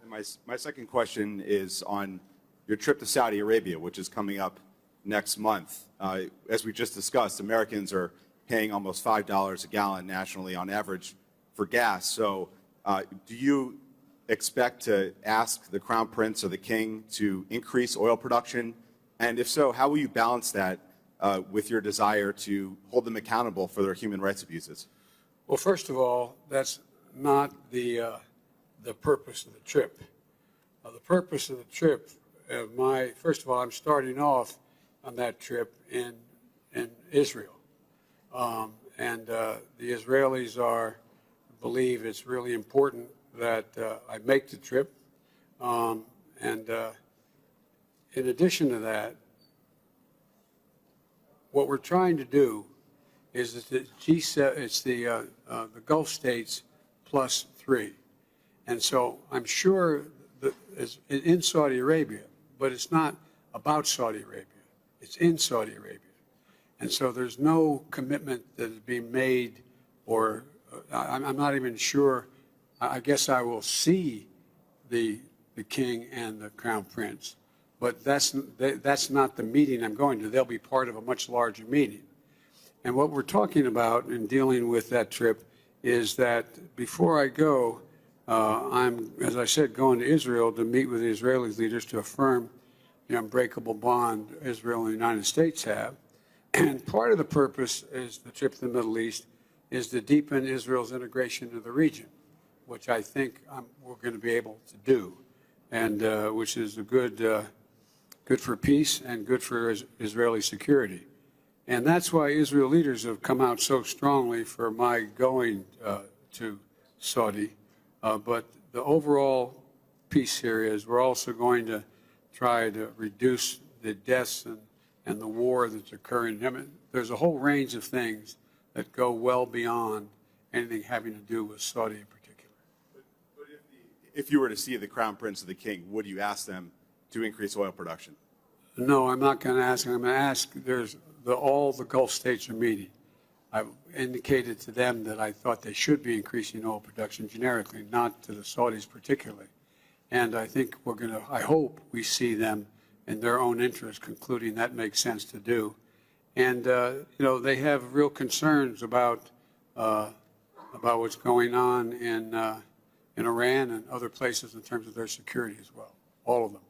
My second question is on your trip to Saudi Arabia, which is coming up next month. As we just discussed, Americans are paying almost $5 a gallon nationally on average for gas. So do you expect to ask the Crown Prince or the King to increase oil production? And if so, how will you balance that with your desire to hold them accountable for their human rights abuses? Well, first of all, that's not the purpose of the trip. The purpose of the trip, first of all, I'm starting off on that trip in Israel. And the Israelis believe it's really important that I make the trip. In addition to that, what we're trying to do is that the G7, it's the Gulf states plus 3. And so I'm sure that it's in Saudi Arabia, but it's not about Saudi Arabia. It's in Saudi Arabia. And so there's no commitment that is being made, or I'm not even sure. I guess I will see the King and the Crown Prince, but that's not the meeting I'm going to. They'll be part of a much larger meeting. And what we're talking about in dealing with that trip is that before I go, I'm, as I said, going to Israel to meet with the Israeli leaders to affirm the unbreakable bond Israel and the United States have. And part of the purpose is the trip to the Middle East is to deepen Israel's integration into the region, which I think we're going to be able to do, and which is good for peace and good for Israeli security. And that's why Israel leaders have come out so strongly for my going to Saudi. But the overall piece here is we're also going to try to reduce the deaths and the war that's occurring. I mean, there's a whole range of things that go well beyond anything having to do with Saudi in particular. But if you were to see the Crown Prince or the King, would you ask them to increase oil production? No, I'm not going to ask. I'm going to ask, all the Gulf states are meeting. I've indicated to them that I thought they should be increasing oil production generically, not to the Saudis particularly. And I think I hope we see them in their own interest, concluding that makes sense to do. And, they have real concerns about what's going on in Iran and other places in terms of their security as well, all of them.